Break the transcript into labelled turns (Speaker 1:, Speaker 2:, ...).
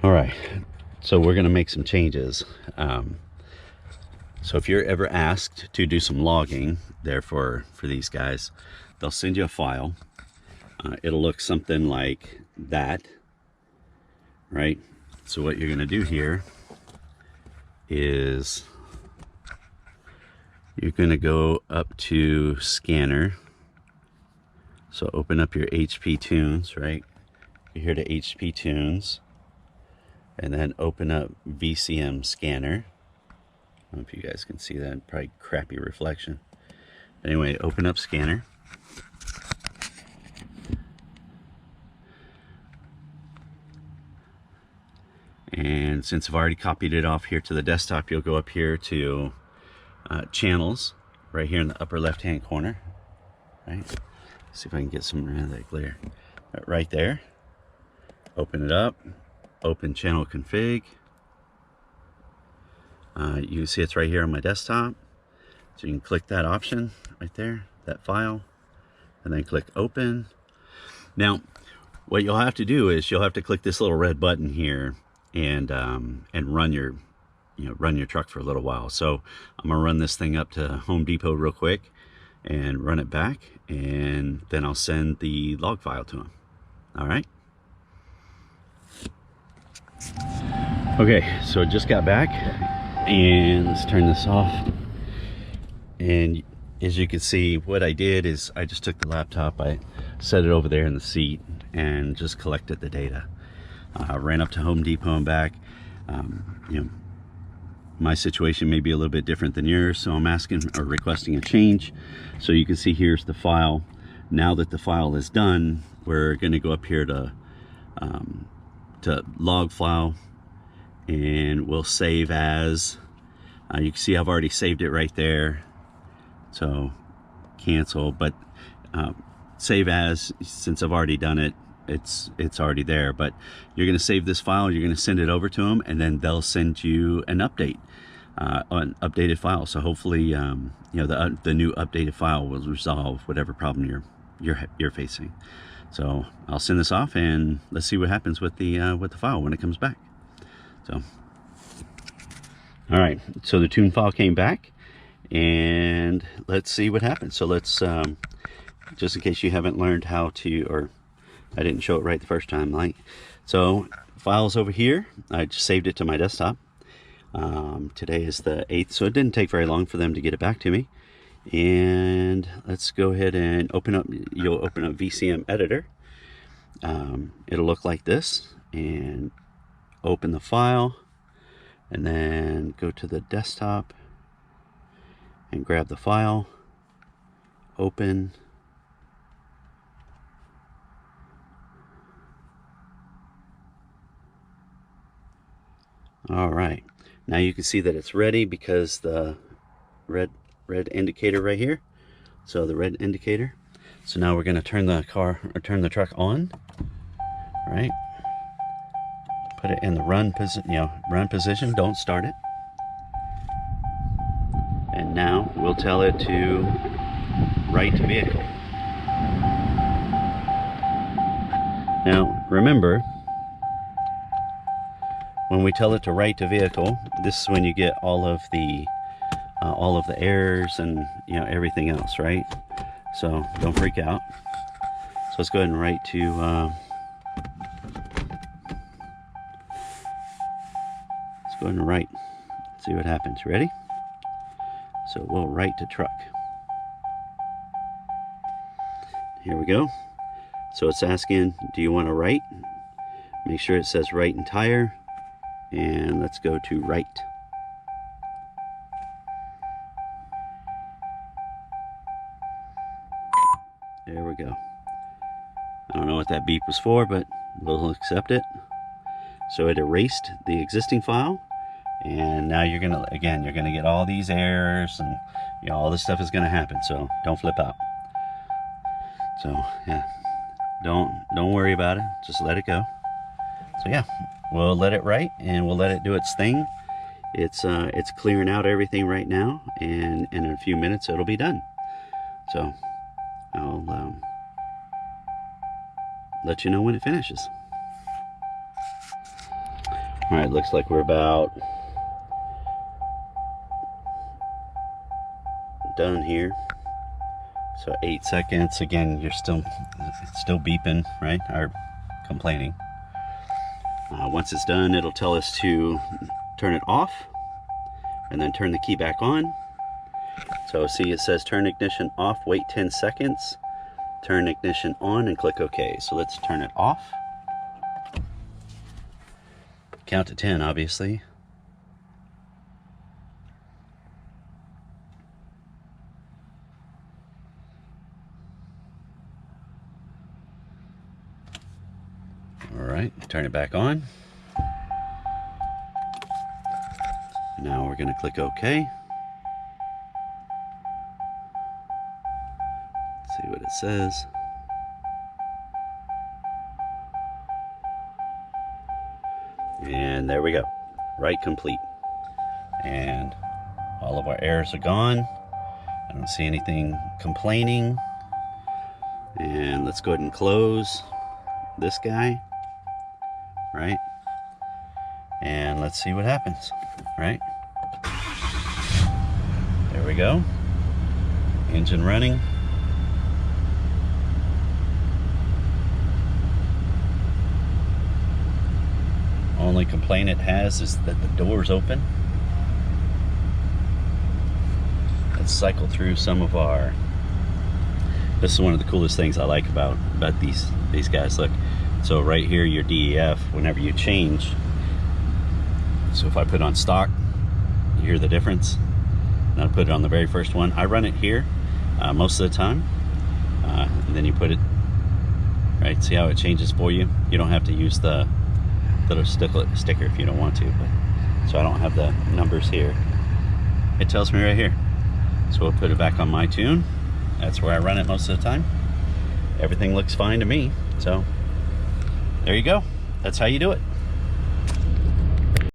Speaker 1: All right, so we're gonna make some changes. So if you're ever asked to do some logging there for these guys, they'll send you a file. It'll look something like that, right? So what you're gonna do here is you're gonna go up to scanner. So open up your HPTUNERS, right? You're here to HPTUNERS, and then open up VCM scanner. I don't know if you guys can see that, probably crappy reflection. Anyway, open up scanner. And since I've already copied it off here to the desktop, you'll go up here to channels, right here in the upper left hand corner, right? Let's see if I can get some of that glare. Right there. Open it up, open channel config. You can see it's right here on my desktop. So you can click that option right there, that file, and then click open. Now, what you'll have to do is you'll have to click this little red button here and run your truck for a little while. So I'm gonna run this thing up to Home Depot real quick and run it back, and then I'll send the log file to them. All right. Okay, so I just got back, and let's turn this off. And as you can see, what I did is I just took the laptop, I set it over there in the seat, and just collected the data. I ran up to Home Depot and back. You know, my situation may be a little bit different than yours, so I'm asking or requesting a change. So you can see here's the file. Now that the file is done, we're going to go up here to log file, and we'll save as. You can see I've already saved it right there, so cancel. But save as, since I've already done it, it's already there. But you're going to save this file, you're going to send it over to them, and then they'll send you an update, an updated file. So hopefully you know, the new updated file will resolve whatever problem you're facing. So I'll send this off, and let's see what happens with the file when it comes back. So all right, so the tune file came back, and let's see what happens. So let's just in case you haven't learned how to, or I didn't show it right the first time, like, so files over here, I just saved it to my desktop. Today is the 8th, so it didn't take very long for them to get it back to me. And let's go ahead and open up, you'll open up VCM editor. It'll look like this, and open the file, and then go to the desktop and grab the file, open. All right, now you can see that it's ready because the red indicator right here. So the red indicator. So now we're going to turn the truck on. All right. Put it in the run position. Don't start it. And now we'll tell it to right to vehicle. Now remember, when we tell it to right to vehicle, this is when you get all of the errors and everything else, right? So don't freak out. So let's go ahead and write to let's go ahead and write, see what happens. Ready? So we'll write to truck. Here we go. So it's asking, do you want to write? Make sure it says right entire, and let's go to write. There we go. I don't know what that beep was for, but we'll accept it. So it erased the existing file, and now you're gonna get all these errors, and all this stuff is gonna happen. So don't flip out. So yeah, don't worry about it. Just let it go. So yeah, we'll let it write, and we'll let it do its thing. It's clearing out everything right now, and in a few minutes it'll be done. So I'll let you know when it finishes. All right, looks like we're about done here. So 8 seconds. Again, you're still beeping, right? Or complaining. Once it's done, it'll tell us to turn it off and then turn the key back on. So see, it says turn ignition off, wait 10 seconds, turn ignition on, and click OK. So let's turn it off. Count to 10, obviously. All right, turn it back on. Now we're going to click OK. Let's see what it says. And there we go. Write complete. And all of our errors are gone. I don't see anything complaining. And let's go ahead and close this guy. Right? And let's see what happens. Right? There we go. Engine running. Only complaint it has is that the door's open. Let's cycle through some of our... This is one of the coolest things I like about these guys. Look, so right here, your DEF, whenever you change, so if I put on stock, you hear the difference. And I put it on the very first one. I run it here most of the time. And then you put it, right, see how it changes for you? You don't have to use the little sticker if you don't want to, but so I don't have the numbers here. It tells me right here. So we'll put it back on my tune. That's where I run it most of the time. Everything looks fine to me. So there you go. That's how you do it.